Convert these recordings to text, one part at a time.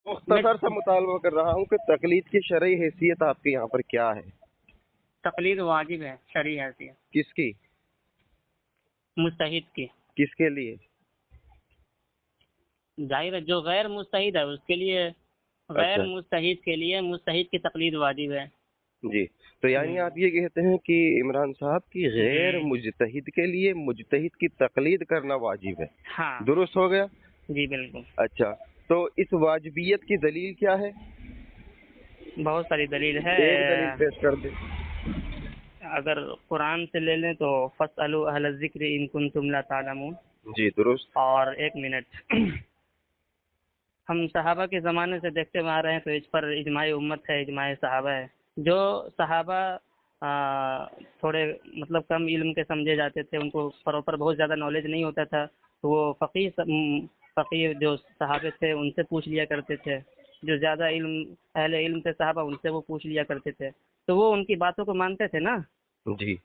مختصر سا مطالبہ کر رہا ہوں کہ تقلید کی شرعی حیثیت آپ کے یہاں پر کیا ہے؟ تقلید واجب ہے شرعی حیثیت، کس کی؟ مجتہد کی۔ کس کے لیے؟ ظاہر ہے جو غیر مجتہد ہے اس کے لیے، غیر اچھا مجتہد کے لیے مجتہد کی تقلید واجب ہے۔ جی، تو یعنی آپ یہ کہتے ہیں کہ عمران صاحب کی غیر مجتہد کے لیے مجتہد کی تقلید کرنا واجب ہے، ہاں درست ہو گیا؟ جی بالکل۔ اچھا، تو اس واجبیت کی دلیل کیا ہے؟ بہت ساری دلیل ہے، ایک دلیل پیش کر دیں۔ اگر قرآن سے لے لیں تو فاسألوا اہل الذکر ان کنتم لا تعلمون۔ جی درست۔ اور ایک منٹ، ہم صحابہ کے زمانے سے دیکھتے ہوئے آ رہے ہیں تو اس پر اجماع امت ہے، اجماع صحابہ ہے۔ جو صحابہ تھوڑے مطلب کم علم کے سمجھے جاتے تھے، ان کو پراپر بہت زیادہ نالج نہیں ہوتا تھا، تو وہ فقیہ جو صحابے تھے ان سے پوچھ لیا کرتے تھے، جو زیادہ علم اہل علم تھے صحابہ ان سے وہ پوچھ لیا کرتے تھے، تو وہ ان کی باتوں کو مانتے تھے نا۔ جی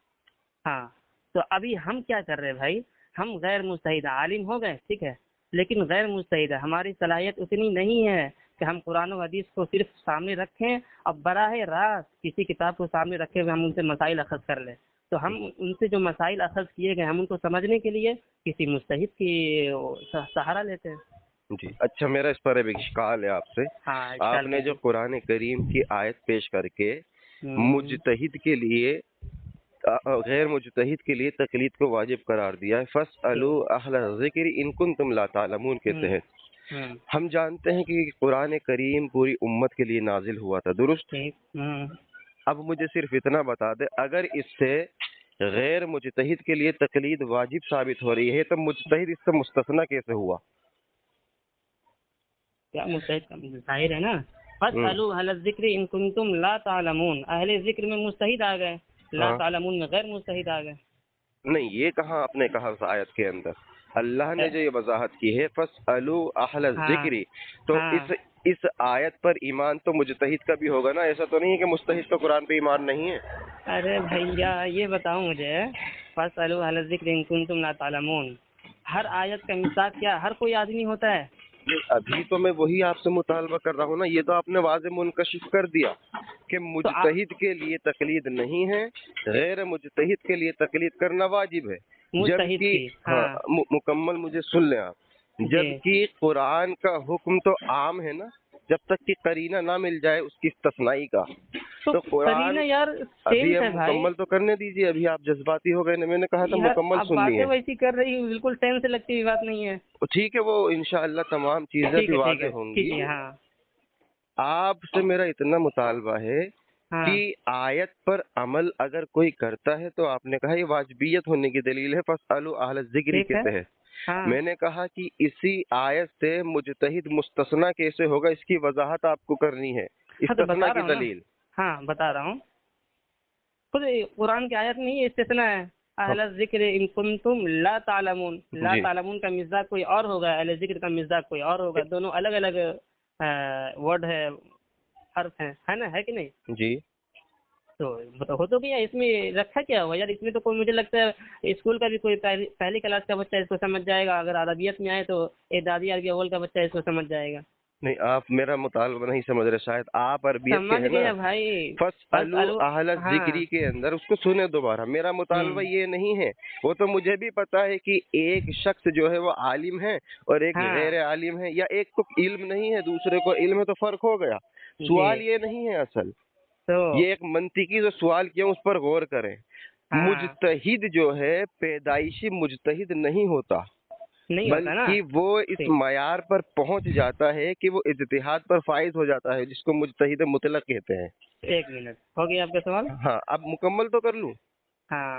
ہاں، تو ابھی ہم کیا کر رہے ہیں بھائی، ہم غیر مجتہد عالم ہو گئے ٹھیک ہے، لیکن غیر مجتہد ہے، ہماری صلاحیت اتنی نہیں ہے کہ ہم قرآن و حدیث کو صرف سامنے رکھیں اور براہ راست کسی کتاب کو سامنے رکھے ہوئے ہم ان سے مسائل اخذ کر لیں۔ تو ہم ان سے جو مسائل اخذ کیے گئے ہم ان کو سمجھنے کے لیے کسی مجتہد کی سہارا لیتے ہیں۔ جی، اچھا میرا اس پر ایک اشکال ہے آپ سے۔ ہاں آپ نے جو قرآن کریم کی آیت پیش کر کے مجتہد کے لیے غیر مجتہد کے لیے تقلید کو واجب قرار دیا ہے، فاسألوا اہل الذکر ان کنتم لا تعلمون کے تحت، ہم جانتے ہیں کہ قرآن کریم پوری امت کے لیے نازل ہوا تھا، درست؟ اب مجھے صرف اتنا بتا دے، اگر اس سے غیر مجتہد کے لیے تقلید واجب ثابت ہو رہی ہے تو مجتہد اس سے مستثنی کیسے ہوا؟ کیا مجتہد کا ظاہر ہے نا، فاسألوا اہل الذکر ان کنتم لا تعلمون، اہل ذکر میں مجتہد آ گئے، لا تعلمون میں غیر مجتہد آ گئے۔ نہیں، یہ کہاں آپ نے کہا اس آیت کے اندر؟ اللہ نے جو یہ وضاحت کی ہے فاسألوا اہل الذکر، تو اس آیت پر ایمان تو مجتہد کا بھی ہوگا نا، ایسا تو نہیں ہے کہ مجتہد کا قرآن پہ ایمان نہیں ہے؟ ارے بھیا یہ بتاؤ مجھے، فاسألوا اہل الذکر ان کنتم لا تعلمون، ہر آیت کا مصداق کیا ہر کوئی آدمی ہوتا ہے؟ ابھی تو میں وہی آپ سے مطالبہ کر رہا ہوں نا، یہ تو آپ نے واضح منکشف کر دیا کہ مجتہد کے لیے تقلید نہیں ہے، غیر مجتہد کے لیے تقلید کرنا واجب ہے، جبکہ مکمل مجھے سن لیں آپ، جبکہ قرآن کا حکم تو عام ہے نا، جب تک کہ قرینہ نہ مل جائے اس کی استثنائی کا، تو قرآن ابھی مکمل تو کرنے دیجیے، ابھی آپ جذباتی ہو گئے نا، میں نے کہا تھا مکمل سننی ہے۔ ویسی کر رہی ہوں، بالکل ٹائم سے لگتی ہوئی بات نہیں ہے۔ ٹھیک ہے، وہ انشاءاللہ تمام چیزیں بھی واضح ہوں گی۔ آپ سے میرا اتنا مطالبہ ہے کہ آیت پر عمل اگر کوئی کرتا ہے تو آپ نے کہا یہ واجبیت ہونے کی دلیل ہے فاسألوا اہل الذکر کے تحت، میں نے کہا کہ اسی آیت سے مجتہد مستثنی کیسے ہوگا، اس کی وضاحت آپ کو کرنی ہے، استثناء کی دلیل۔ ہاں بتا رہا ہوں، خود قرآن کی آیت نہیں استثناء ہے، اہل الذکر ان کنتم لا تعلمون، لا تعلمون کا مصداق کوئی اور ہوگا، اہل ذکر کا مصداق کوئی اور ہوگا، دونوں الگ الگ ورڈ ہے، حرف ہیں، ہے نا، ہے کہ نہیں؟ جی تو ہو تو گیا، اس میں رکھا کیا ہوا یار، اس میں تو کوئی مجھے لگتا ہے اسکول کا بھی کوئی پہلی کلاس کا بچہ اس کو سمجھ جائے گا، اگر عربیت میں آئے تو اعدادی عربی اول کا بچہ اس کو سمجھ جائے گا۔ نہیں، آپ میرا مطالبہ نہیں سمجھ رہے، شاید آپ عربیت کے ہیں نا، فاسألوا اہل الذکر کے اندر اس کو سنیں دوبارہ، میرا مطالبہ یہ نہیں ہے، وہ تو مجھے بھی پتا ہے کہ ایک شخص جو ہے وہ عالم ہے اور ایک غیر عالم ہے، یا ایک کو علم نہیں ہے دوسرے کو علم ہے، تو فرق ہو گیا، سوال یہ نہیں ہے اصل، یہ ایک منطقی جو سوال کیا اس پر غور کریں۔ مجتہد جو ہے پیدائشی مجتہد نہیں ہوتا، بلکہ وہ اس معیار پر پہنچ جاتا ہے کہ وہ اجتہاد پر فائز ہو جاتا ہے، جس کو مجتہد مطلق کہتے ہیں۔ ایک منٹ ہو گیا آپ کا سوال؟ ہاں، اب مکمل تو کر لوں۔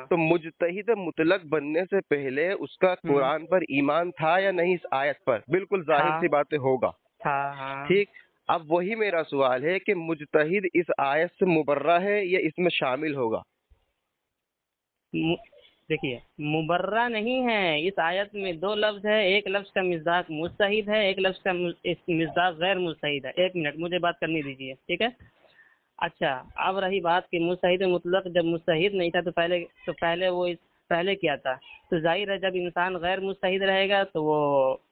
تو مجتہد مطلق بننے سے پہلے اس کا قرآن پر ایمان تھا یا نہیں، اس آیت پر بالکل ظاہر سی باتیں ہوگا، ٹھیک؟ اب وہی میرا سوال ہے کہ مجتہد اس آیت سے مبرہ ہے یا اس میں شامل ہوگا؟ دیکھیے مبرہ نہیں ہے، اس آیت میں دو لفظ ہے، ایک لفظ کا مصداق مجتہد ہے، ایک لفظ کا مصداق غیر مجتہد ہے۔ ایک منٹ مجھے بات کرنے دیجیے، ٹھیک ہے؟ اچھا، اب رہی بات کہ مجتہد مطلق، جب مجتہد نہیں تھا تو پہلے وہ پہلے کیا تھا. تو ظاہر ہے جب انسان غیر مستحد رہے گا تو وہ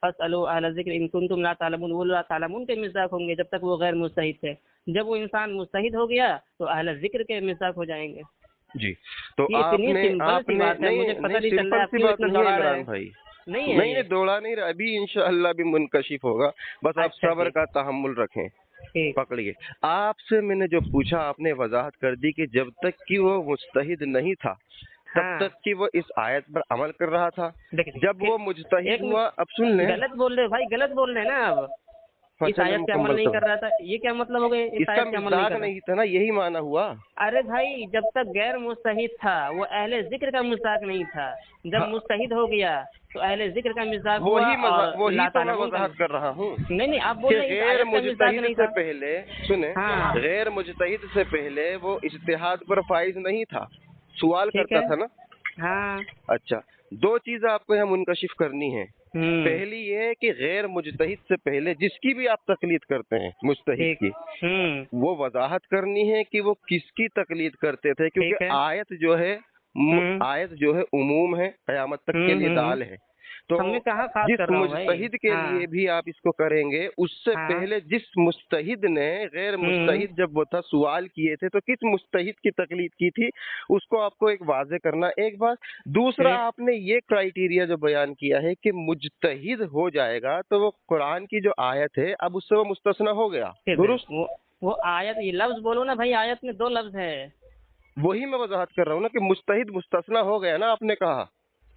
فاسألوا اہل الذکر ان کنتم لا تعلمون، وہ لا تعلمون کے مصداق ہوں گے جب تک وہ غیر مستحد تھے. جب وہ انسان مستحد ہو گیا تو اہل ذکر کے مصداق ہو جائیں گے. جی تو یہ اتنی سمپل سی بات ہے، مجھے پتہ نہیں چل رہا ہے آپ کیوں اتنا دوڑا رہے ہیں. بھائی نہیں نہیں دوڑا نہیں رہا، ابھی انشاءاللہ بھی منکشف ہوگا، بس آپ صبر کا تحمل رکھیں. پکڑیے. آپ سے میں نے جو پوچھا آپ نے وضاحت کر دی کہ جب تک کہ وہ مجتہد نہیں تھا تب تک کہ وہ اس آیت پر عمل کر رہا تھا. جب وہ مجتہد ہوا، اب سن لیں. غلط بول رہے بھائی، غلط بول رہے ہیں نا. اب اس آیت پہ عمل نہیں کر رہا تھا، یہ کیا مطلب ہو گیا؟ اس کا مصداق نہیں تھا نا، یہی معنی ہوا. ارے بھائی جب تک غیر مستحد تھا وہ اہل ذکر کا مصداق نہیں تھا. جب مستحد ہو گیا تو اہل ذکر کا مصداق ہوا. وہی تو میں وضاحت کر رہا ہوں. نہیں آپ بول رہے ہیں غیر مجتہد سے پہلے سنیں، غیر مجتہد سے پہلے وہ اجتہاد پر فائز نہیں تھا، سوال کرتا تھا نا. ہاں اچھا، دو چیزیں آپ کو یہاں منکشف کرنی ہے. پہلی یہ کہ غیر مجتہد سے پہلے جس کی بھی آپ تقلید کرتے ہیں مجتہد کی، وہ وضاحت کرنی ہے کہ وہ کس کی تقلید کرتے تھے، کیونکہ آیت جو ہے عموم ہے، قیامت تک کے لیے دال ہے. تو جس مجتہد کے لیے بھی آپ اس کو کریں گے، اس سے پہلے جس مجتہد نے غیر مجتہد جب وہ تھا سوال کیے تھے تو کس مجتہد کی تقلید کی تھی، اس کو آپ کو ایک واضح کرنا. ایک بات. دوسرا، آپ نے یہ کرائیٹیریا جو بیان کیا ہے کہ مجتہد ہو جائے گا تو وہ قرآن کی جو آیت ہے اب اس سے وہ مستثنی ہو گیا. درست. وہ آیت، یہ لفظ بولو نا بھائی، آیت میں 2 لفظ ہے. وہی میں وضاحت کر رہا ہوں نا کہ مجتہد مستثنی ہو گیا نا. آپ نے کہا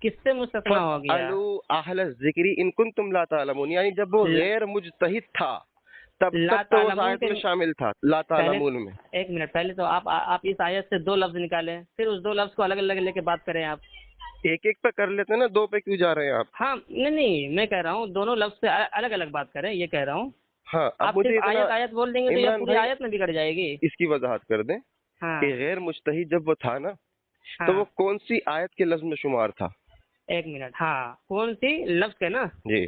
کس سے مستثنی ہو گیا؟ فَاسْأَلُوا أَهْلَ الذِّكْرِ إِن كُنتُمْ لَا تَعْلَمُونَ، یعنی جب وہ غیر مجتہد تھا تب تک تو اس آیت میں شامل تھا لا تعلمون میں. ایک منٹ، پہلے تو آپ اس آیت سے 2 لفظ نکالیں، پھر اس 2 لفظ کو الگ الگ لے کے بات کریں. آپ ایک ایک پہ کر لیتے ہیں نا، 2 پہ کیوں جا رہے ہیں آپ؟ ہاں نہیں میں کہہ رہا ہوں دونوں لفظ سے الگ الگ بات کریں، یہ کہہ رہا ہوں. ہاں، آپ آیت بول دیں گے تو یہ پوری آیت میں بگڑ جائے گی. اس کی وضاحت کر دیں کہ غیر مجتہد جب وہ تھا نا تو وہ کون سی آیت کے لفظ میں شمار تھا؟ ایک منٹ. کون سی لفظ ہے نا؟ جی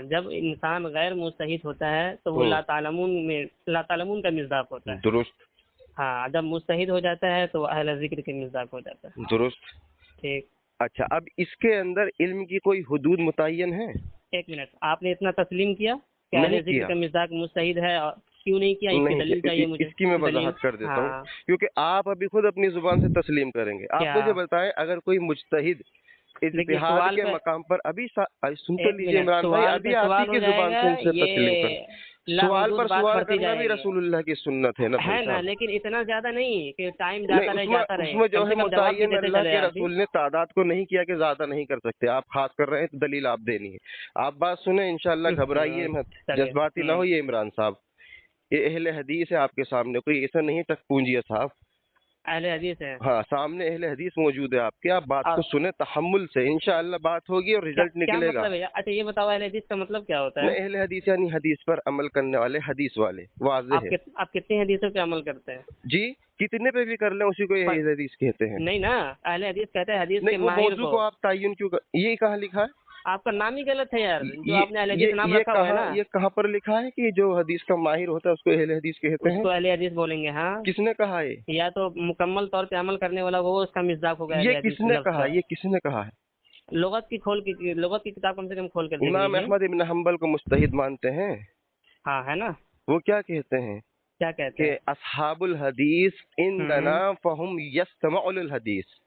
جب انسان غیر مستحد ہوتا ہے تو وہ لا تعلمون کا مصداق ہوتا ہے. درست. جب مستحد ہو جاتا ہے تو اہل ذکر کے مصداق ہو جاتا ہے. درست. ٹھیک. اچھا، اب اس کے اندر علم کی کوئی حدود متعین ہے؟ ایک منٹ، آپ نے اتنا تسلیم کیا کہ اہل ذکر کا مصداق مستحد ہے؟ اور کیوں نہیں کیا؟ اس کی دلیل چاہیے مجھے. اس کی میں وضاحت کر دیتا ہوں، کیونکہ آپ ابھی خود اپنی زبان سے تسلیم کریں گے. آپ مجھے بتائیں، اگر کوئی مجتہد اجتہاد کے مقام پر ابھی سنتے لیجیے عمران بھائی، ابھی آپ ہی کی زبان سے ان سے تسلیم کریں. سوال پر سوال کرنا بھی رسول اللہ کی سنت ہے نا، لیکن اتنا زیادہ نہیں کہ ٹائم جاتا رہے. اس میں جو ہے متعین اللہ کے رسول نے تعداد کو نہیں کیا کہ زیادہ نہیں کر سکتے. آپ خاص کر رہے ہیں تو دلیل آپ دینی ہے. آپ بات سنیں، انشاءاللہ گھبرائیے مت، جذباتی نہ ہوئیے. عمران صاحب یہ اہل حدیث ہے آپ کے سامنے، کوئی ایسا نہیں ٹک پونجیہ صاحب. اہل حدیث ہے. سامنے اہل حدیث موجود ہے آپ کے. آپ بات کو سنیں تحمل سے، انشاءاللہ بات ہوگی اور رزلٹ نکلے گا. اچھا یہ بتاؤ اہل حدیث کا مطلب کیا ہوتا ہے؟ اہل حدیث یعنی حدیث پر عمل کرنے والے، حدیث والے. واضح ہے. آپ کتنی حدیثوں پہ عمل کرتے ہیں؟ جی کتنے پہ بھی کر لیں اسی کو اہل حدیث کہتے ہیں. نہیں نا، اہل حدیث کہتے ہیں حدیث کے ماہر موضوع کو آپ تعین کیوں یہ کہاں لکھا ہے؟ آپ کا نام ہی غلط ہے یار، جو آپ نے اہل حدیث نام رکھا ہوا ہے نا. یہ کہاں پر لکھا ہے کہ جو حدیث کا ماہر ہوتا ہے اس کو اہل حدیث کہتے ہیں؟ اس کو اہل حدیث بولیں گے. کس نے کہا ہے؟ یا تو مکمل طور پہ عمل کرنے والا وہ اس کا مصداق ہوگا. یہ کس نے کہا؟ یہ کس نے کہا ہے؟ لغت کی کتاب کم سے کم کھول کر. امام احمد ابن حنبل کو مجتہد مانتے ہیں؟ ہے نا. وہ کیا کہتے ہیں؟ کیا کہتے ہیں؟ کہ اصحاب الحدیث عندنا فہم یستمع للحدیث.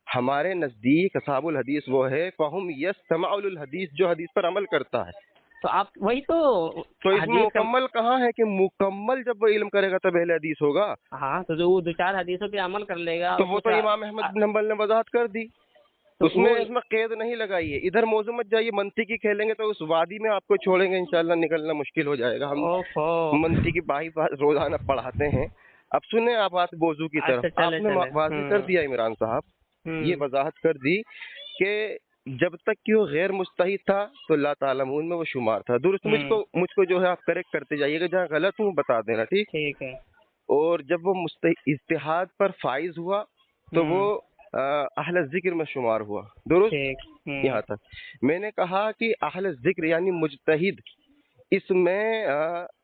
ہمارے نزدیک اصحاب الحدیث وہ ہے فہم یستمع للحدیث، جو حدیث پر عمل کرتا ہے. تو آپ وہی تو اس میں مکمل کہاں ہے کہ مکمل جب وہ علم کرے گا تب اہل حدیث ہوگا. تو وہ 2-4 حدیثوں پہ عمل کر لے گا تو وہ تو امام احمد بن حنبل نے وضاحت کر دی. اس میں قید نہیں لگائی ہے. ادھر موضوع مت جائیے، منطقی کھیلیں گے تو اس وادی میں آپ کو چھوڑیں گے انشاءاللہ نکلنا مشکل ہو جائے گا. ہم منطقی باہی روزانہ پڑھاتے ہیں. اب سنیں آپ بات موضوع کی طرف. آپ نے واضح کر دیا عمران صاحب، یہ وضاحت کر دی کہ جب تک کہ وہ غیر مستحد تھا تو لا تعلمون میں وہ شمار تھا. درست. مجھ کو جو ہے آپ کریکٹ کرتے جائیے گا، جہاں غلط ہوں بتا دینا. ٹھیک ہے. اور جب وہ اجتہاد پر فائز ہوا تو وہ اہل ذکر میں شمار ہوا. درست. یہاں تک میں نے کہا کہ اہل ذکر یعنی مجتہد، اس میں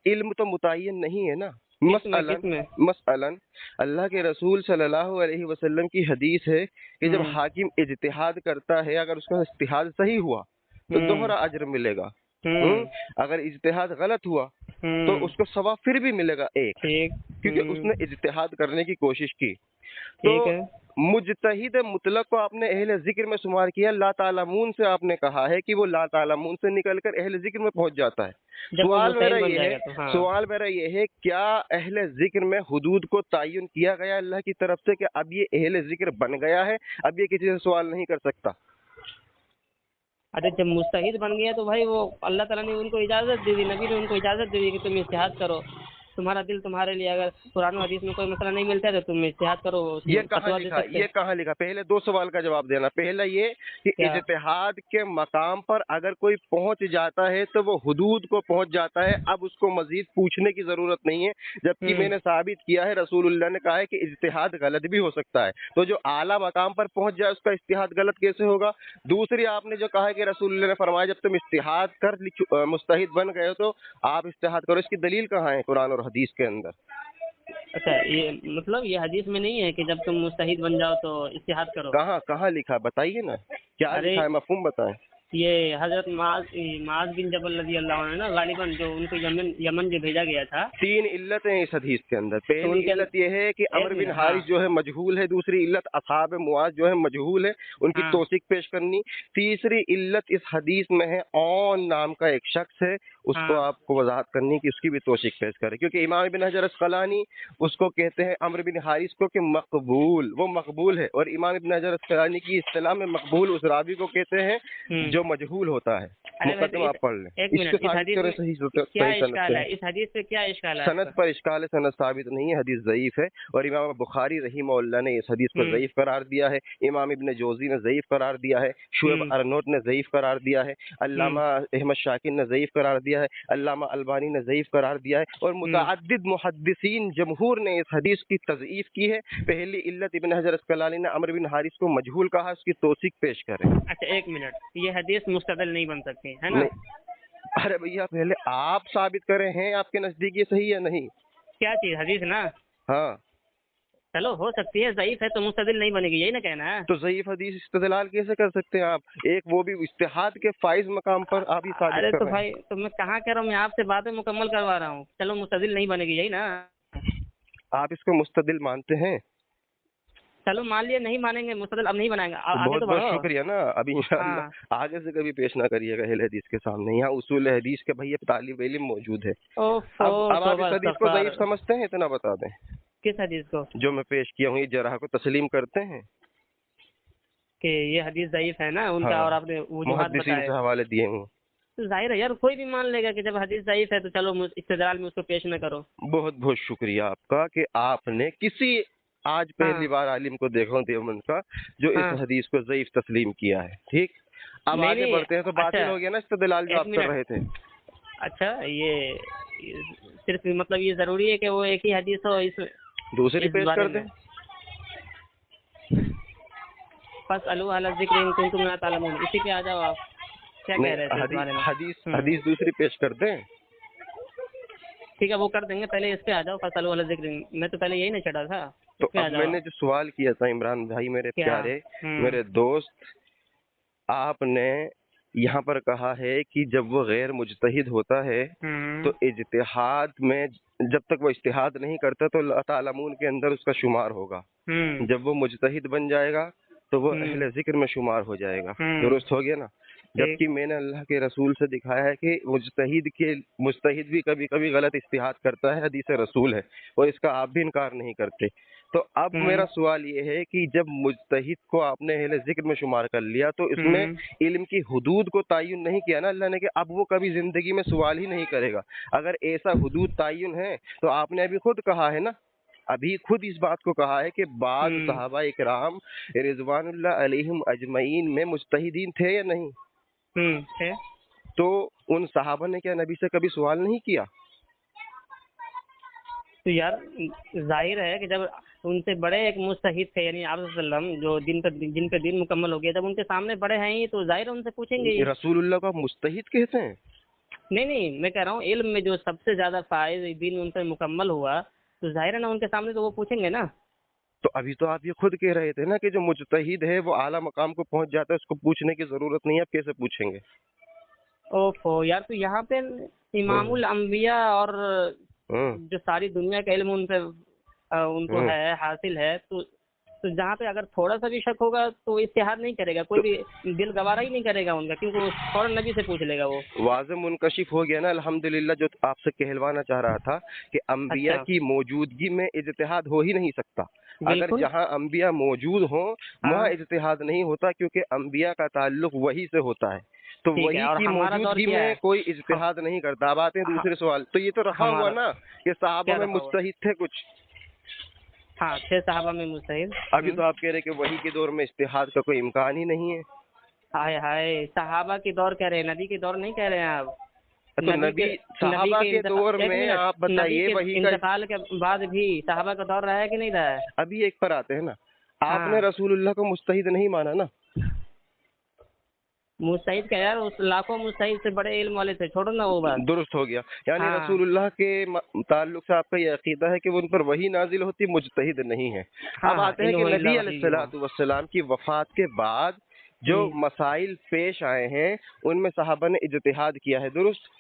علم تو متعین نہیں ہے نا. मसलन अल्लाह के रसूल सल्लल्लाहु अलैहि वसल्लम की हदीस है कि जब हाकिम इज्तिहाद करता है, अगर उसका इज्तिहाद सही हुआ तो दोहरा अजर मिलेगा। अगर इज्तिहाद गलत हुआ तो उसको सवाब फिर भी मिलेगा एक, क्योंकि उसने इज्तिहाद करने की कोशिश की। तो मुजतहिद मुतलक को आपने अहले जिक्र में शुमार किया, ला तालमून से आपने कहा है कि वो ला तालमून से निकलकर अहले जिक्र में पहुंच जाता है। सवाल मेरा ये है क्या अहले जिक्र में हुदूद को तयन किया गया अल्लाह की तरफ से कि अब ये अहले जिक्र बन गया है, अब ये किसी से सवाल नहीं कर सकता? अरे जब मुस्तहिद बन गया तो भाई वो अल्लाह ताला ने उनको इजाज़त दे दी, नबी ने उनको इजाज़त दे दी कि तुम इज्तिहाद करो, तुम्हारा दिल तुम्हारे लिए, अगर कुरान हदीस में कोई मसला नहीं मिलता है तो तुम इज्तिहाद करो। ये कहाँ लिखा? पहले दो सवाल का जवाब देना। पहला ये कि इज्तिहाद के मकाम पर अगर कोई पहुंच जाता है तो वो हुदूद को पहुंच जाता है, अब उसको मजीद पूछने की जरूरत नहीं है, जबकि मैंने साबित किया है रसूलुल्लाह ने कहा है कि इज्तिहाद गलत भी हो सकता है। तो जो आला मकाम पर पहुंच जाए उसका इज्तिहाद गलत कैसे होगा? दूसरी आपने जो कहा है कि रसूलुल्लाह ने फरमाया जब तुम इज्तिहाद कर मुस्तहिद बन गए हो तो आप इज्तिहाद करो, इसकी दलील कहाँ है कुरान और हदीस के अंदर? अच्छा, ये मतलब ये हदीस में नहीं है कि जब तुम मुस्तहिद बन जाओ तो इज्तिहाद करो? कहाँ लिखा बताइए ना, क्या लिखा है, मफहूम बताएं। ये हजरत माज बिन जबल रज़ी अल्लाह अन्हु ना, गालिबन जो उनको यमन जो भेजा गया था। 3 इल्लतें इस हदीस के अंदर। पहली इल्लत ये है कि अमर बिन हारिस जो है मजहूल है। दूसरी इल्लत असहाब मुआज जो है मजहूल है, उनकी तौसीक पेश करनी। तीसरी इल्लत इस हदीस में है औन नाम का एक शख्स है, उसको आपको वजाहत करनी कि उसकी भी तौसीक पेश करे, क्योंकि इमाम इब्न हजर अस्कलानी उसको कहते हैं अमर बिन हारिस को कि मकबूल, वो मकबूल है, और इमाम इब्न हजर अस्कलानी की इस्तिलाह में मकबूल उस रावी को कहते हैं जो मजहूल होता है। मुकद्दमा आप पढ़ लें। इस हदीस पे क्या इश्काल है? सनद पर इश्काल है, सनद साबित नहीं है, हदीस ज़ईफ है, और इमाम बुखारी रहीमहुल्लाह ने इस हदीस को ज़ईफ करार दिया है, इमाम इब्न जोज़ी ने ज़ईफ करार दिया है, शुएब अरनौत ने ज़ईफ करार दिया है, अल्लामा अहमद शाकिर ने ज़ईफ करार दिया है, अल्लामा अलबानी ने ज़ईफ करार दिया है, और मुतअद्दिद मुहद्दिसीन जमहूर ने इस हदीस की तज़ईफ की है। पहली इल्लत इब्न हजर अस्कलानी ने अमर बिन हारिस को मजहूल कहा, उसकी तौसीक पेश करें। अच्छा एक मिनट, ये हदीस मुस्तदल नहीं बन सकती है ना? अरे भैया पहले आप साबित करें हैं आपके नजदीक ये सही है नहीं? क्या चीज? हदीस ना? हाँ चलो हो सकती है, ज़ईफ है तो मुस्तदिल नहीं बनेगी, यही ना कहना है? तो ज़ईफ हदीस इस्तेदलाल कैसे कर सकते हैं आप? एक वो भी इज्तिहाद के फाइज मकाम पर आप ही साबित कर रहे हैं। तो भाई तो मैं कहाँ कह रहा हूँ, मैं आपसे बातें मुकम्मल करवा रहा हूँ। चलो मुस्तदिल नहीं बनेगी, यही ना? आप इसको मुस्तदिल मानते हैं? चलो मान लिया, नहीं मानेंगे, मुस्तदिल अब नहीं बनाएंगे। बहुत बहुत शुक्रिया ना, अभी इंशाअल्लाह आगे से कभी पेश ना करिएगा अहले हदीस के सामने। यहाँ उसूल हदीस के भैया तालिब इल्म मौजूद है। अब आप इस हदीस को ज़ईफ समझते हैं? इतना बता दें। किस हदीस को? जो मैं पेश किया हूँ, ये जरह को तस्लीम करते हैं कि ये हदीस ज़ईफ है ना उनका? और आपने मुहद्दिसीन से हवाले दिए हूँ। तो जाहिर है यार, कोई भी मान लेगा कि जब हदीस ज़ईफ है तो चलो इस्तेदलाल में उसको पेश न करो। बहुत बहुत शुक्रिया आपका कि आपने किसी आज पहली बार आलिम को देखा हूँ देवबंद का जो इस हदीस को ज़ईफ तस्लीम किया है। ठीक, अब आगे बढ़ते हैं। तो बातिल हो गया ना इस्तेदलाल जो आप कर रहे थे? अच्छा, ये सिर्फ मतलब ये जरूरी है कि वो एक ही हदीस हो, इसमें दूसरी पेश कर दें? फस्अलू अहला ज़िक्र इन कुंतुम ला तालमून, इसी पे आ जाओ आप। क्या कह रहे थे? हदीस दूसरी पेश कर दें? ठीक है, वो कर देंगे, पहले इस पे आ जाओ फस्अलू अहला ज़िक्र। मैं तो पहले यही नहीं चढ़ा था। तो अब मैंने जो सवाल किया था इमरान भाई मेरे प्यारे मेरे दोस्त, आपने यहाँ पर कहा है कि जब वो गैर मुजतहिद होता है तो इज्तिहाद में, जब तक वो इज्तिहाद नहीं करता तो ला तालमून के अंदर उसका शुमार होगा। जब वो मुजतहिद बन जाएगा तो वो अहले जिक्र में शुमार हो जाएगा। दुरुस्त हो गया ना? जबकि मैंने अल्लाह के रसूल से दिखाया है कि मुजतहिद भी कभी कभी गलत इज्तिहाद करता है, हदीस रसूल है, और इसका आप भी इनकार नहीं करते। तो अब मेरा सवाल ये है कि जब मुजतहिद को आपने अहले जिक्र में शुमार कर लिया तो इसमें इल्म की हुदूद को तयन नहीं किया ना अल्लाह ने कि अब वो कभी जिंदगी में सवाल ही नहीं करेगा। अगर ऐसा हुदूद तयन है तो आपने अभी खुद कहा है ना, अभी खुद इस बात को कहा है कि बाद सहाबा इकराम रिजवानुल्लाह अलैहिम अजमईन में मुजतहिदीन थे या नहीं? थे। तो उन सहाबा ने क्या नबी से कभी सवाल नहीं किया? तो यार जाहिर है कि जब उनसे बड़े एक मुस्तहिद थे यानी आप सल्लम, जो जिन पे दिन मुकम्मल हो गया, जब उनके सामने बड़े हैं ही तो जाहिर उनसे पूछेंगे। रसूलुल्लाह को मुस्तहिद कहते हैं? نہیں میں کہہ رہا ہوں علم میں جو سب سے زیادہ فائز دین ان پر مکمل ہوا تو ظاہر ہے نا ان کے سامنے تو وہ پوچھیں گے نا. تو ابھی تو آپ یہ خود کہہ رہے تھے نا کہ جو مجتہد ہے وہ اعلیٰ مقام کو پہنچ جاتا ہے، اس کو پوچھنے کی ضرورت نہیں ہے، آپ کیسے پوچھیں گے؟ اوفو یار، تو یہاں پہ امام الانبیاء اور جو ساری دنیا کا علم ان پہ ان کو ہے حاصل ہے، تو جہاں پہ اگر تھوڑا سا بھی شک ہوگا تو اجتہاد نہیں کرے گا، کوئی بھی دل گوارا ہی نہیں کرے گا ان کا، کیونکہ وہ فوراً نبی سے پوچھ لے گا. وہ واضح منکشف ہو گیا نا الحمدللہ. جو آپ سے کہلوانا چاہ رہا تھا کہ انبیاء کی موجودگی میں اجتہاد ہو ہی نہیں سکتا. اگر جہاں انبیاء موجود ہوں وہاں اجتہاد نہیں ہوتا، کیونکہ انبیاء کا تعلق وہی سے ہوتا ہے، تو وہی کی موجودگی میں کوئی اجتہاد نہیں کرتا. اب آتے ہیں دوسرے سوال. تو یہ تو رہا ہوا نا کہ صحابہ میں مجتہد تھے کچھ. ہاں 6 صحابہ میں مجتہد. ابھی تو آپ کہہ رہے کہ وہی کے دور میں اجتہاد کا کوئی امکان ہی نہیں ہے. ہائے ہائے، صحابہ کی دور کہہ رہے ہیں، نبی کی دور نہیں کہہ رہے ہیں آپ. تو نبی صحابہ کے دور میں آپ بتائیے وہی کا انتقال کے بعد بھی صحابہ کا دور رہا ہے کہ نہیں رہا ہے؟ ابھی ایک پر آتے ہیں نا، آپ نے رسول اللہ کو مجتہد نہیں مانا نا. مجتہد کا یار اس لاکھوں مجتہد سے بڑے علم والے تھے، چھوڑو نا وہ بات. درست ہو گیا. یعنی رسول اللہ کے تعلق سے آپ کا یہ عقیدہ ہے کہ وہ ان پر وہی نازل ہوتی، مجتہد نہیں ہے. اب آتے ہیں کہ نبی علیہ الصلوۃ والسلام کی وفات کے بعد جو مسائل پیش آئے ہیں ان میں صحابہ نے اجتہاد کیا ہے. درست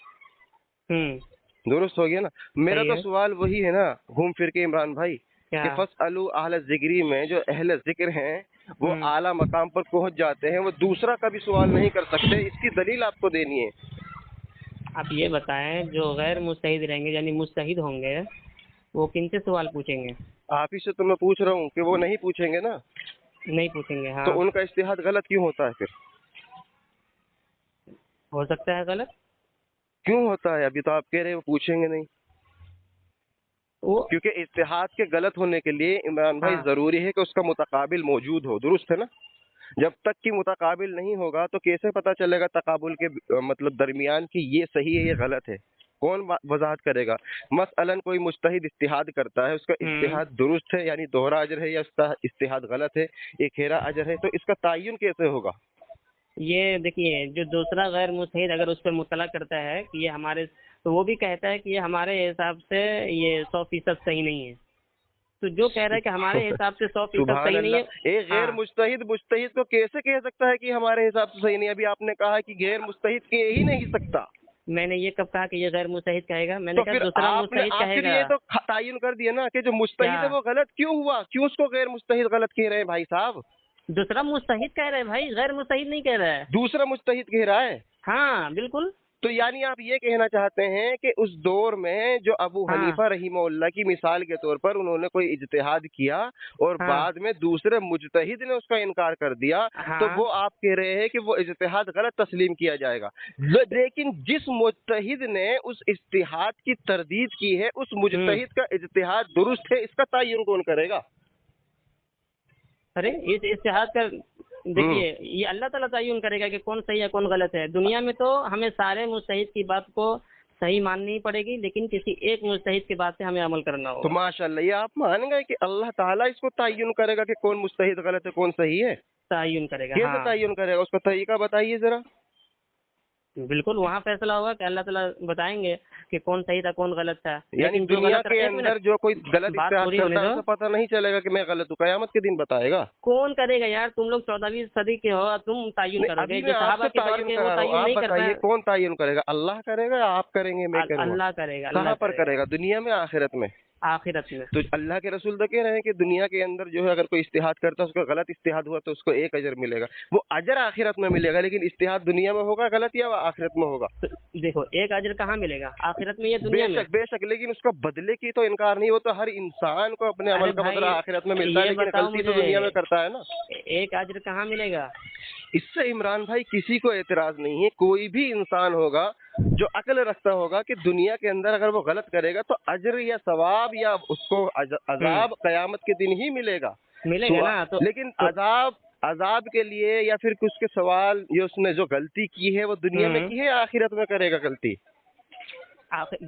ہو گیا نا. میرا تو سوال وہی ہے نا گھوم پھر کے عمران بھائی کہ فاسألوا اہل الذکر میں جو اہل ذکر ہیں وہ اعلیٰ مقام پر پہنچ جاتے ہیں، وہ دوسرا کبھی سوال نہیں کر سکتے. اس کی دلیل آپ کو دینی ہے. آپ یہ بتائیں جو غیر مجتہد رہیں گے یعنی مجتہد ہوں گے وہ کن سے سوال پوچھیں گے؟ آپ ہی سے تو میں پوچھ رہا ہوں کہ وہ نہیں پوچھیں گے نا. نہیں پوچھیں گے. ہاں تو ان کا اجتہاد غلط کیوں ہوتا ہے؟ پھر ہو سکتا ہے غلط کیوں ہوتا ہے؟ ابھی تو آپ کہہ رہے ہیں وہ پوچھیں گے نہیں. کیونکہ اجتہاد کے غلط ہونے کے لیے عمران بھائی ضروری ہے کہ اس کا متقابل موجود ہو. درست ہے نا؟ جب تک کہ متقابل نہیں ہوگا تو کیسے پتہ چلے گا تقابل کے مطلب درمیان کی یہ صحیح ہے یہ غلط ہے؟ کون وضاحت کرے گا؟ مثلاً کوئی مجتہد اجتہاد کرتا ہے، اس کا اجتہاد درست ہے یعنی دوہرا اجر ہے، یا اس کا اجتہاد غلط ہے ایک ہیرا اجر ہے، تو اس کا تعین کیسے ہوگا؟ یہ دیکھیے جو دوسرا غیر مجتہد اگر اس پہ مطلع کرتا ہے کہ یہ ہمارے، تو وہ بھی کہتا ہے کہ یہ ہمارے حساب سے یہ 100% صحیح نہیں ہے. تو جو کہہ رہا ہے کہ ہمارے حساب سے 100% صحیح نہیں ہے، ایک غیر مجتہد کو کیسے کہہ سکتا ہے کہ ہمارے حساب سے صحیح نہیں ہے؟ ابھی آپ نے کہا کہ غیر مجتہد کہہ ہی نہیں سکتا. میں نے یہ کب کہا کہ یہ غیر مجتہد کہے گا؟ میں نے کہا دوسرا مجتہد کہے گا. یہ تو تعین کر دیا نا کہ جو مجتہد ہے وہ غلط کیوں ہوا، کیوں اس کو غیر مجتہد غلط کہہ رہے ہیں بھائی صاحب؟ دوسرا مجتہد کہہ رہے ہیں بھائی، غیر مجتہد نہیں کہہ رہا ہے. دوسرا مجتہد کہہ رہا ہے. ہاں بالکل. تو یعنی آپ یہ کہنا چاہتے ہیں کہ اس دور میں جو ابو حنیفہ رحمہ اللہ کی مثال کے طور پر انہوں نے کوئی اجتہاد کیا اور بعد میں دوسرے مجتہد نے اس کا انکار کر دیا، تو وہ آپ کہہ رہے ہیں کہ وہ اجتہاد غلط تسلیم کیا جائے گا. لیکن جس مجتہد نے اس اجتہاد کی تردید کی ہے اس مجتہد کا اجتہاد درست ہے، اس کا تعین کون کرے گا؟ ارے اس اجتہاد کا دیکھیے یہ اللہ تعالیٰ تعین کرے گا کہ کون صحیح ہے کون غلط ہے. دنیا میں تو ہمیں سارے مجتہد کی بات کو صحیح ماننی پڑے گی، لیکن کسی ایک مجتہد کی بات سے ہمیں عمل کرنا ہوگا. تو ماشاءاللہ یہ آپ مان گئے کہ اللہ تعالیٰ اس کو تعین کرے گا کہ کون مجتہد غلط ہے کون صحیح ہے؟ تعین کرے گا. کیسے تعین کرے گا؟ اس کا طریقہ بتائیے ذرا. بالکل وہاں فیصلہ ہوگا کہ اللہ تعالیٰ بتائیں گے کہ کون صحیح تھا کون غلط تھا. یعنی دنیا کے اندر جو کوئی غلط اجتہاد کرتا ہے اسے پتہ نہیں چلے گا کہ میں غلط ہوں، قیامت کے دن بتائے گا. کون کرے گا یار؟ تم لوگ 14ویں صدی کے ہو، تم تعین کرو گے. جو صحابہ کے دور کے وہ تعین نہیں کرتا ہے. کون تعین کرے گا؟ اللہ کرے گا یا آپ کریں گے؟ میں کروں گا. اللہ کرے گا. کہاں پر کرے گا؟ دنیا میں آخرت میں؟ آخرت میں. تو اللہ کے رسول تو کہہ رہے ہیں کہ دنیا کے اندر جو ہے اگر کوئی اجتہاد کرتا ہے اس کا غلط اجتہاد ہوا تو اس کو ایک اجر ملے گا، وہ اجر آخرت میں ملے گا. لیکن اجتہاد دنیا میں ہوگا غلط یا آخرت میں ہوگا؟ دیکھو ایک اجر کہاں ملے گا؟ آخرت میں یا دنیا میں؟ بے شک لیکن اس کا بدلے کی تو انکار نہیں. وہ تو ہر انسان کو اپنے عمل کا بدلہ آخرت میں ملتا ہے، لیکن غلطی تو دنیا میں کرتا ہے نا. ایک اجر کہاں ملے گا؟ اس سے عمران بھائی کسی کو اعتراض نہیں ہے. کوئی بھی انسان ہوگا جو عقل رکھتا ہوگا کہ دنیا کے اندر اگر وہ غلط کرے گا تو اجر یا ثواب یا اس کو عذاب قیامت کے دن ہی ملے گا. نا. لیکن عذاب کے لیے یا پھر اس کے سوال یہ اس نے جو غلطی کی ہے وہ دنیا میں کی ہے، آخرت میں کرے گا غلطی؟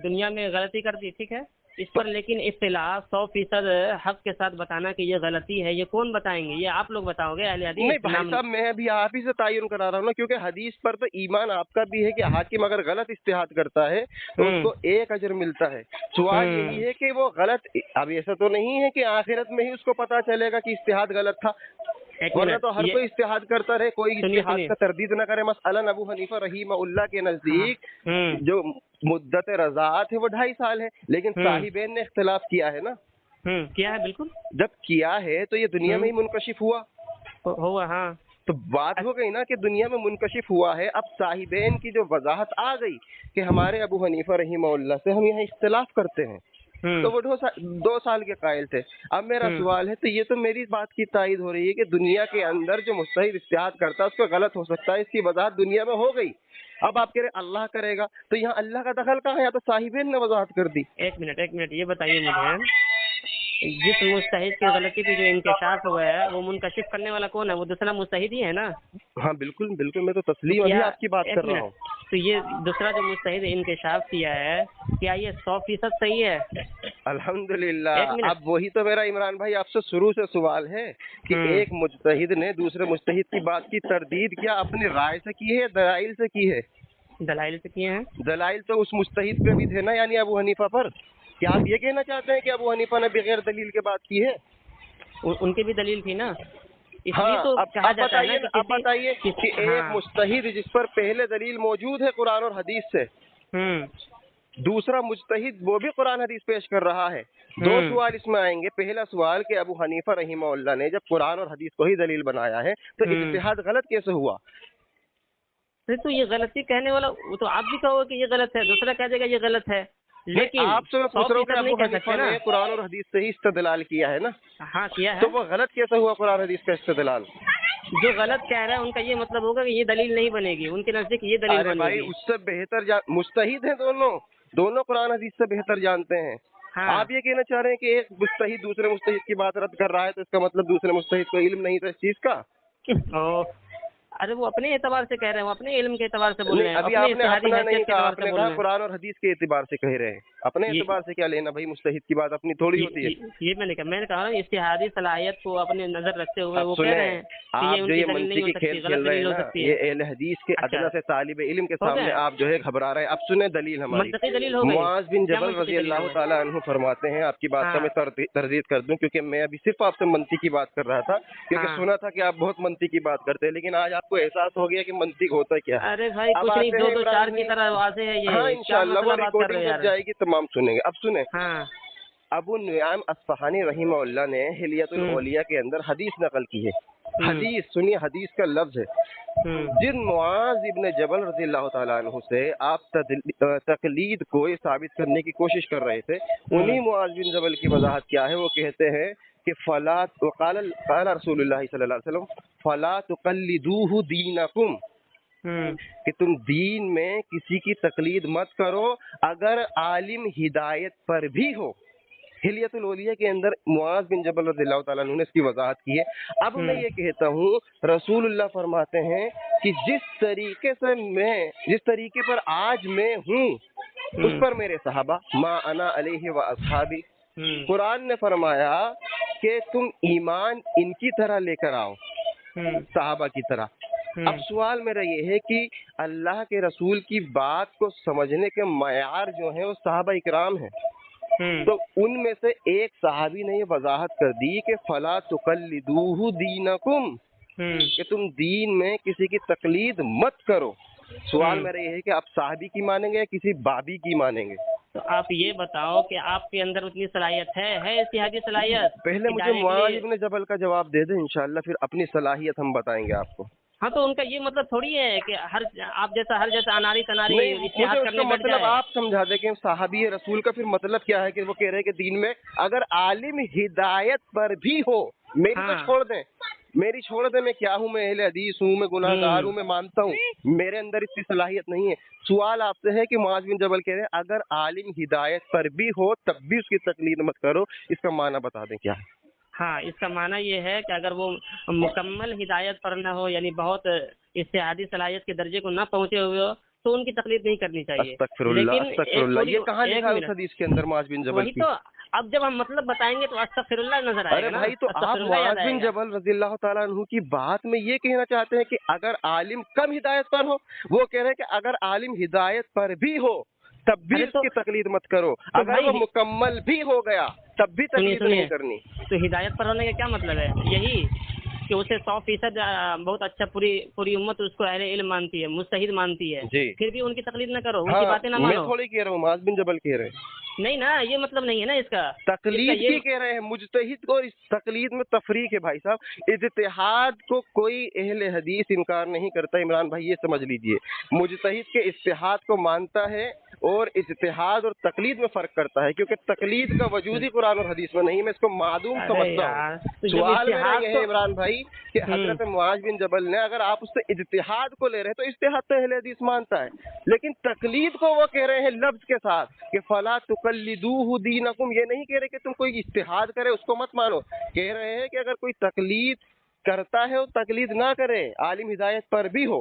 دنیا میں غلطی کر دی ٹھیک ہے، इस पर लेकिन इख्तिलाफ 100% हक के साथ बताना कि ये गलती है, ये कौन बताएंगे? ये आप लोग बताओगे अहले हदीस? नहीं भाई साहब, मैं अभी आप ही से तायुन करा रहा हूँ ना, क्योंकि हदीस पर तो ईमान आपका भी है कि हाकिम अगर गलत इस्तेहाद करता है तो उसको एक अजर मिलता है। सवाल यही है कि वो गलत, अब ऐसा तो नहीं है कि आखिरत में ही उसको पता चलेगा कि इस्तेहाद गलत था, वरना तो हर कोई इस्तेहाद करता रहे, कोई इस्तेहाद का तरदीद न करे। मसलन अबू हनीफा रहीमहुल्लाह के नजदीक जो मुद्दत रज़ाअत है वो 2.5 साल है, लेकिन साहिबैन ने इख्तिलाफ किया है ना। किया है, बिल्कुल। जब किया है तो ये दुनिया में ही मुनकशिफ हुआ। हाँ, तो बात हो गई ना कि दुनिया में मुनकशिफ हुआ है। अब साहिबैन की जो वजाहत आ गई कि हमारे अबू हनीफा रहीमहुल्लाह से हम यहाँ इख्तिलाफ करते हैं, तो वो 2 साल के कायल थे। अब मेरा सवाल है, तो ये तो मेरी बात की तायद हो रही है कि दुनिया के अंदर जो मुस्तहिद इज्तिहाद करता है उसको गलत हो सकता है, इसकी वजाहत दुनिया में हो गई। अब आप कह रहे अल्लाह करेगा, तो यहाँ अल्लाह का दखल कहाँ है? या तो साहिबैन ने वजाहत कर दी। एक मिनट, ये बताइए मुझे, जिस मुस्तहिद की गलती पे जो इंकशाफ हुआ है वो मुनकशिफ करने वाला कौन है? वो दूसरा मुस्तहिद ही है ना? हाँ बिल्कुल बिल्कुल, मैं तो तस्लीम अभी आपकी बात कर रहा हूँ। तो ये दूसरा जो मुस्तहिद इंकशाफ किया है, क्या ये 100% सही है? अल्हम्दुलिल्लाह। अब वही तो मेरा इमरान भाई आपसे शुरू से सवाल है कि एक मुजतहिद ने दूसरे मुजतहिद की बात की तरदीद क्या अपनी राय से की है, दलाइल से की है? दलाइल से किए हैं। दलाइल तो उस मुजतहिद पे भी थे ना, यानी अबू हनीफा पर। क्या आप ये कहना चाहते हैं कि अबू हनीफा ने बगैर दलील के बात की है? उनकी भी दलील थी ना, इसलिए हाँ, तो अब बताइए कि एक मुजतहिद जिस पर पहले दलील मौजूद है कुरान और हदीस से, दूसरा मुजतहिद वो भी कुरान हदीस पेश कर रहा है। 2 सवाल इसमें आएंगे। पहला सवाल कि अबू हनीफा रहीमहुल्लाह ने जब कुरान और हदीस को ही दलील बनाया है तो इज्तिहाद गलत कैसे हुआ? तो ये गलती कहने वाला वो तो आप भी कहोगे कि ये गलत है, दूसरा कह देगा ये गलत है, लेकिन आपसे मैं पूछ रहा हूँ कि अबू हनीफा ने कुरान और हदीस से ही इस्तेदलाल किया है ना? हाँ किया है। तो वो गलत कैसे हुआ कुरान हदीस का इस्तेदलाल? जो गलत कह रहा है उनका ये मतलब होगा कि ये दलील नहीं बनेगी, उनके नजदीक ये दलील बनेगी। भाई उससे बेहतर मुजतहिद हैं दोनों कुरान हदीस से बेहतर जानते हैं। हाँ। आप ये कहना चाह रहे हैं कि एक मुजतहिद दूसरे मुजतहिद की बात रद्द कर रहा है तो इसका मतलब दूसरे मुजतहिद को इल्म नहीं था इस चीज का? अरे वो अपने एतबार से कह रहे हैं, वो अपने इल्म के एतबार से बोल रहे हैं। अभी आपने अपना नहीं कहा, आपने कहा कुरान और हदीस के एतबार से कह रहे हैं। अपने एतबार से क्या लेना भाई, मुजतहिद की बात अपनी थोड़ी होती है। ये मैंने कहा इज्तिहादी सलाहियत को अपने नजर रखते हुए वो कह रहे हैं आप जो ये मंती की खेल खेल रहे हैं ना, ये अहले हदीस के अदना से तालिब इल्म के सामने आप जो है घबरा रहे हैं। अब सुने दलील हमारी। मुआज़ बिन जबल रज़ी अल्लाह तआला अन्हु फरमाते हैं, आपकी बात का मैं तरदीद कर दूं क्योंकि मैं अभी सिर्फ आपसे मंती की बात कर रहा था, क्योंकि सुना था कि आप बहुत मंती की बात करते हैं, लेकिन आज आपको एहसास हो गया कि मंतिक होता क्या है। अरे भाई कुछ नहीं, 2-2-4 की तरह आवाज़ें हैं ये। हाँ इंशाअल्लाह वो रिकॉर्डिंग जब जाएगी तमाम सुनेंगे। अब सुने, अबू नुआम अस्फहानी रहीमहुल्लाह ने हिलियतुल औलिया के अंदर हदीस नकल की है। हदीस सुनिए, हदीस का लफ्ज है, जिन मुआज़ इब्न जबल रज़ियल्लाहु ताला अन्हु से आप तकलीद को साबित करने की कोशिश कर रहे थे, उन्हीं मुआज़ बिन जबल की वजाहत क्या है? वो कहते हैं कि फला क़ाल रसूलुल्लाह सल्लल्लाहु अलैहि वसल्लम फला तुक़ल्लिदूहु दीनकुम, कि तुम दीन में किसी की तकलीद मत करो अगर आलिम हिदायत पर भी हो। हिलियतुल औलिया के अंदर मुआज़ बिन जबल रज़ियल्लाहु ताला अन्हु ने इसकी वजाहत की है। अब मैं ये कहता हूँ, रसूलुल्लाह फरमाते हैं कि जिस तरीके पर आज मैं हूँ उस पर मेरे सहाबा मा अना अलैहि व अस्हाबी। कुरान ने फरमाया कि तुम ईमान इनकी तरह लेकर आओ, सहाबा की तरह। अब सवाल मेरा ये है कि अल्लाह के रसूल की बात को समझने के मयार जो है वो सहाबा इकराम है, तो उनमें से एक सहाबी ने ये वजाहत कर दी कि फला तुक़ल्लिदूहु दीनकुम, कि तुम दीन में किसी की तकलीद मत करो। सवाल मेरा ये है कि आप साहबी की मानेंगे या किसी बाबी की मानेंगे? तो आप ये बताओ कि आपके अंदर उतनी सलाहियत है इज्तिहादी सलाहियत? पहले मुझे मुआज़ इब्न जबल का जवाब दे दे, इंशाअल्लाह फिर अपनी सलाहियत हम बताएंगे आपको। हाँ तो उनका ये मतलब थोड़ी है कि हर जैसा अनारी तनारी इज्तिहाद करने बैठ मतलब आप समझा दे कि साहबी रसूल का फिर मतलब क्या है कि वो कह रहे हैं कि दीन में अगर आलिम हिदायत पर भी हो, मेरी तो छोड़ दें, मेरी छोड़ दे, मैं क्या हूँ, मैं अहले हदीस हूँ, मैं गुनाहगार हूँ, मैं मानता हूँ मेरे अंदर इतनी सलाहियत नहीं है। सवाल आपसे है कि मुआज़ बिन जबल कह रहे हैं अगर आलिम हिदायत पर भी हो तब भी उसकी तकलीद मत करो, इसका माना बता दें क्या है? हाँ, इसका माना ये है कि अगर वो मुकम्मल हिदायत पर न हो, यानी बहुत इज्तिहादी सलाहियत के दर्जे को न पहुँचे हुए हो, تو उनकी तकलीफ नहीं करनी चाहिए। अस्तगफिरुल्लाह, अस्तगफिरुल्लाह, ये कहाँ लिखा है उस हदीस के अंदर मुआज़ बिन जबल वही की? तो अब जब हम मतलब बताएंगे तो अस्तगफिरुल्लाह नजर आएगा। अरे भाई, तो आप मुआज़ बिन जबल रज़ियल्लाहु ताला अन्हु की बात में ये कहना चाहते हैं कि अगर आलिम कम हिदायत पर हो, वो कह रहे हैं कि अगर आलिम हिदायत पर भी हो तब भी उसकी तकलीद मत करो, अगर वो मुकम्मल भी हो गया तब भी तकलीद नहीं करनी। तो हिदायत पर होने का क्या मतलब है? यही कि उसे 100% बहुत अच्छा पूरी उम्मत उसको अहले इल्म मानती है, मुस्तहिद मानती है, फिर भी उनकी तकलीद न करो, उनकी बातें ना मानो। मैं थोड़ी कह रहा हूँ, मुआज़ बिन जबल कह रहे हैं। नहीं ना, ये मतलब नहीं है ना इसका। तकलीद की कह रहे हैं, मुजतहिद को इस तकलीद में तफरीक है भाई साहब। इज्तिहाद को कोई अहले हदीस इनकार नहीं करता, इमरान भाई ये समझ लीजिए। मुजतहिद के इज्तिहाद को मानता है और इज्तिहाद और तकलीद में फर्क करता है, क्योंकि तकलीद का वजूद ही कुरान और हदीस में नहीं है। मैं इसको मादूम समझता हूँ। सवाल मेरा यह है इमरान भाई कि हजरत मुआज़ बिन जबल ने, अगर आप उससे इज्तिहाद को ले रहे हैं तो इज्तिहाद तो अहले हदीस मानता है, लेकिन तकलीद को वो कह रहे हैं लफ्ज के साथ कि फला तुकल्लिदूहु दीनकुम, ये नहीं कह रहे कि तुम कोई इज्तिहाद करे उसको मत मानो। कह रहे हैं कि अगर कोई तकलीद करता है वो तकलीद ना करे, आलिम हिदायत पर भी हो।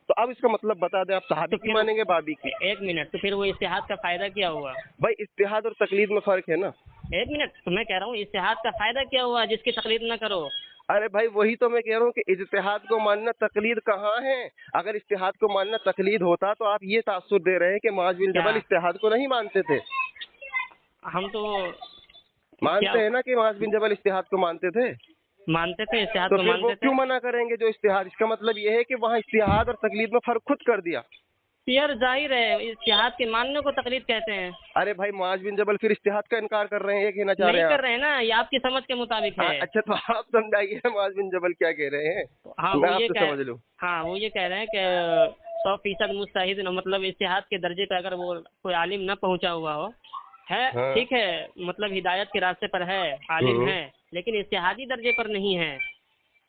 तो अब इसका मतलब बता दें, आप सहाबी की मानेंगे बाबी की? एक मिनट, तो फिर वो इज्तिहाद का फायदा क्या हुआ भाई? इज्तिहाद और तकलीद में फर्क है ना। एक मिनट, तो मैं कह रहा हूँ इज्तिहाद का फायदा क्या हुआ जिसकी तकलीद न करो? अरे भाई, वही तो मैं कह रहा हूँ कि इज्तिहाद को मानना तकलीद कहाँ है? अगर इज्तिहाद को मानना तकलीद होता तो आप ये तासुर दे रहे हैं कि मुआज़ बिन जबल इज्तिहाद को नहीं मानते थे। हम तो मानते हैं ना कि मुआज़ बिन जबल इज्तिहाद को मानते थे इज्तिहाद तो को फिर मानते वो थे। क्यों मना करेंगे जो इज्तिहाद? इसका मतलब ये है कि वहाँ इज्तिहाद और तकलीद में फर्क खुद कर दिया। यार जाहिर है इज्तिहाद के मानने को तकलीद कहते हैं। अरे भाई, मुआज़ बिन जबल फिर इज्तिहाद का इनकार कर रहे हैं, ये कहना चाह रहे हैं? नहीं कर रहे हैं ना, ये आपकी समझ के मुताबिक है। अच्छा, तो आप समझाइए मुआज़ बिन जबल क्या कह रहे हैं। हाँ, मैं आपसे समझ लूं। हाँ, वो ये कह रहे हैं कि 100% मुस्तहिद, मतलब इज्तिहाद के दर्जे पे अगर वो कोई आलिम न पहुंचा हुआ हो है, ठीक है, मतलब हिदायत के रास्ते पर है, आलिम है, लेकिन इज्तिहादी दर्जे पर नहीं है,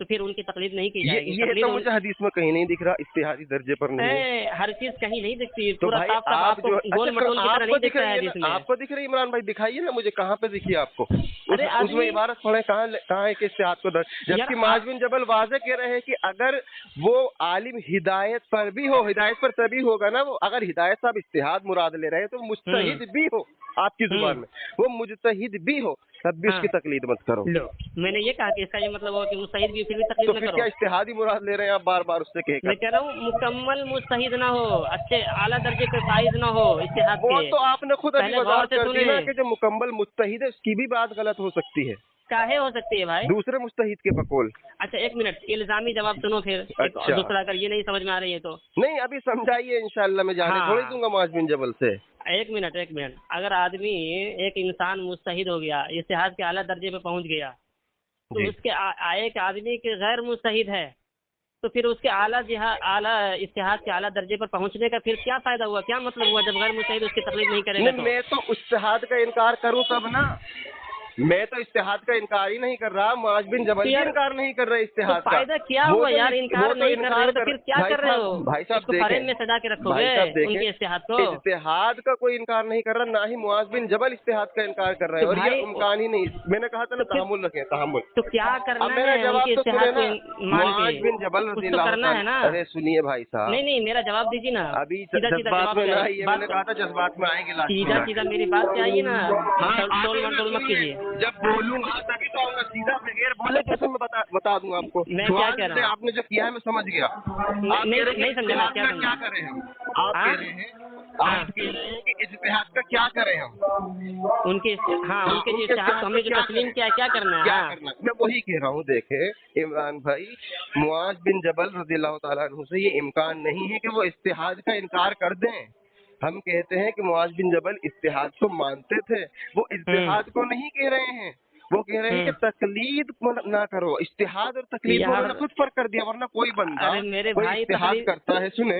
तो फिर उनकी तकलीद नहीं की जाएगी। ये तो मुझे हदीस में कहीं नहीं दिख रहा, इज्तिहादी दर्जे पर नहीं है। हर चीज कहीं नहीं दिखती, तो पूरा भाई साफ साफ आपको गोल मटोल की तरह नहीं दिख रहा है हदीस में। आपको दिख रही इमरान भाई? दिखाइए ना मुझे, कहाँ पे दिखी आपको? उसमें इबारत पढ़े, कहाँ है कि इज्तिहाद को जबकि मुआज़ बिन जबल वाज़े कह रहे हैं कि अगर वो आलिम हिदायत पर भी हो, हिदायत पर तभी होगा ना वो। अगर हिदायत साहब इज्तिहाद मुराद ले रहे हैं तो मुज्तहिद भी हो, आपकी जुबान में वो मुज्तहिद भी हो तब भी उसकी तकलीद मत करो। लो, मैंने ये कहा कि इसका ये मतलब हो कि मुस्तहिद भी फिर भी तकलीद तो न फिर करो। क्या इज्तिहादी मुराद ले रहे हैं आप बार बार उससे कहकर? मैं कह रहा हूँ मुकम्मल मुस्तहिद ना हो, अच्छे आला दर्जे पे फाइज ना हो इज्तिहाद के। वो तो आपने खुद अभी वजाहत कर दी ना कि जो मुकम्मल मुज्तहिद है उसकी भी बात गलत हो सकती है। काहे हो सकती है भाई? दूसरे मुज्तहिद के बकौल। अच्छा, एक मिनट, इल्जामी जवाब सुनो फिर। अच्छा। दूसरा अगर ये नहीं समझ में आ रही है तो नहीं, अभी समझाइए, इंशाअल्लाह मैं जाने थोड़ी दूंगा मुआज़ बिन जबल से। एक मिनट, अगर आदमी, एक इंसान मुस्तहिद हो गया, इज्तिहाद के आला दर्जे पे पहुंच गया, तो उसके एक आदमी के गैर मुस्तहिद है, तो फिर उसके आला इज्तिहाद के आला दर्जे पर पहुंचने का फिर क्या फायदा हुआ? क्या मतलब हुआ जब गैर मुस्तहिद उसकी तकलीफ नहीं करेगा? मैं तो इज्तिहाद का इनकार करूं तब ना। मैं तो इज्तिहाद का इनकार ही नहीं कर रहा, मुआज़ बिन जबल भी इनकार नहीं कर रहे इज्तिहाद का। फायदा क्या हुआ यार? इनकार नहीं कर रहे हो तो फिर क्या कर रहे हो? भाई साहब देखें, में सजा के रखोगे उनके इज्तिहाद को? इज्तिहाद का कोई इनकार नहीं कर रहा, ना ही मुआज़ बिन जबल इज्तिहाद का इनकार कर रहे हैं, और ये इम्कान ही नहीं। मैंने कहा था ना, तहम्मुल रखें, तहम्मुल। तो क्या करना है? मेरा जवाब तो सुने ना, मुआज़ बिन जबल करना है ना। अरे सुनिए भाई साहब, नहीं, मेरा जवाब दीजिए ना। अभी जज्बात में ना आइए, मैंने कहा था जज्बात में आएंगे। सीधा मेरी बात से आइए ना, टोल मत कीजिए। जब बोलूंगा तभी तो आऊंगा सीधा, बगैर बोले कैसे मैं बता दूंगा आपको। मैं क्या कह रहा हूँ? आपने जो किया है मैं समझ गया। नहीं समझा क्या करें हम? आप कह रहे हैं कि इज्तिहाद का क्या करें हम? उनके जो इज्तिहाद को हमने जो तस्लीम किया, क्या करना है? मैं वही कह रहा हूँ। देखे इमरान भाई, मुआज़ बिन जबल रज़ियल्लाहु ताला अन्हु से ये इम्कान नहीं है कि वो इज्तिहाद का इनकार कर दें। हम कहते हैं कि मुआज़ बिन जबल इज्तिहाद को मानते थे, वो इज्तिहाद को नहीं कह रहे हैं। वो कह रहे हैं कि तकलीद ना करो, इज्तिहाद और तकलीद को खुद फर्क कर दिया, वरना कोई बंदा इज्तिहाद करता है। सुने,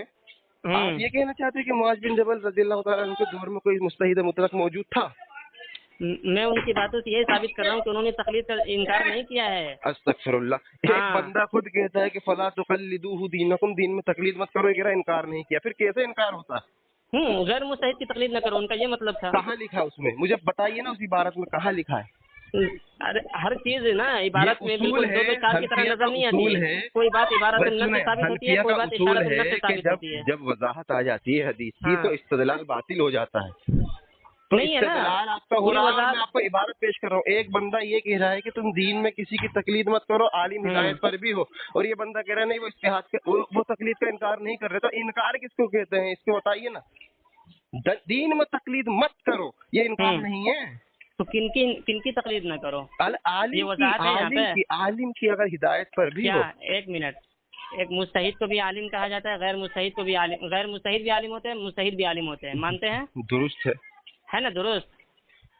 आप ये कहना चाहते हैं कि मुआज़ बिन जबल रज़ियल्लाहु ताला अन्हु के दौर में कोई मुज्तहिद मुतलक मौजूद था? मैं उनकी बातों से यही साबित कर रहा हूँ कि उन्होंने तकलीद का इनकार नहीं किया है। अस्तगफिरुल्लाह। एक बंदा खुद कहता है कि फला तुकल्लिदूहु दीनकुम, दीन में तकलीद मत करो, ये इनकार नहीं किया, फिर कैसे इनकार होता? गैर मुस्तहिद की तकलीद न करो, उनका ये मतलब था। कहाँ लिखा है उसमें? मुझे बताइए ना, उस इबारत में कहाँ लिखा है? अरे हर चीज ना इबारत में बिल्कुल दो दो चार की तरह नजर नहीं आती है। कोई बात इबारत से साबित होती है, कोई बात इशारत से साबित होती है। जब वजाहत आ जाती है हदीस की तो इस्तिदलाल बातिल हो जाता है। तो नहीं है ना, आपका हो रहा है। मैं आपको इबारत पेश कर रहा हूँ। एक बंदा ये कह रहा है कि तुम दीन में किसी की तकलीद मत करो, आलिम हिदायत पर भी हो, और ये बंदा कह रहा है नहीं वो इस्तिहाद के वो तकलीद का इनकार नहीं कर रहे। तो इनकार किसको कहते हैं, इसको बताइए ना। दीन में तकलीद मत करो ये इनकार नहीं है। तो किनकी तकलीद न करो? आलिम की अगर हिदायत पर भी हो। एक मिनट, एक मुस्तहिद को भी आलिम कहा जाता है, गैर मुस्तहिद को भी आलिम, गैर मुस्तहिद भी आलिम होते हैं, मुस्तहिद भी आलिम होते हैं, मानते हैं? दुरुस्त है ना, दुरुस्त।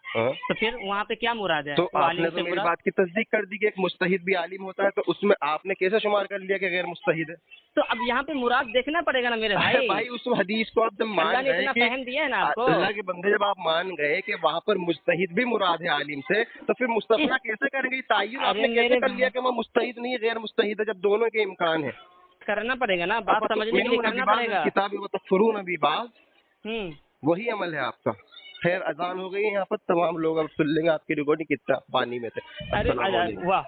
तो फिर वहाँ पे क्या मुराद है? तो आपने तो मेरी बात की तस्दीक कर दी कि एक मुस्तहिद भी आलिम होता है, तो उसमें आपने कैसे शुमार कर लिया कि गैर मुस्तहिद है? तो अब यहाँ पे मुराद देखना पड़ेगा ना मेरे भाई। भाई उस हदीस को आप जब मान गए कि फहम दिया है ना आपको, अल्लाह के बंदे जब आप मान गए कि वहाँ पर मुस्तहिद भी मुराद है आलिम से, तो फिर मुस्तफना कैसे करेंगे? ताय्युन आपने कैसे कर लिया कि मैं मुस्तहिद नहीं गैर मुस्तहिद है, जब दोनों के इम्कान है? करना पड़ेगा ना, बात समझने के लिए करना पड़ेगा। किताब वो तकफुरून अभी बात वही अमल है आपका। खैर अजान हो गई है यहाँ पर, तमाम लोग अब सुन लेंगे आपकी रिकॉर्डिंग कितना पानी में थे। अरे वाह।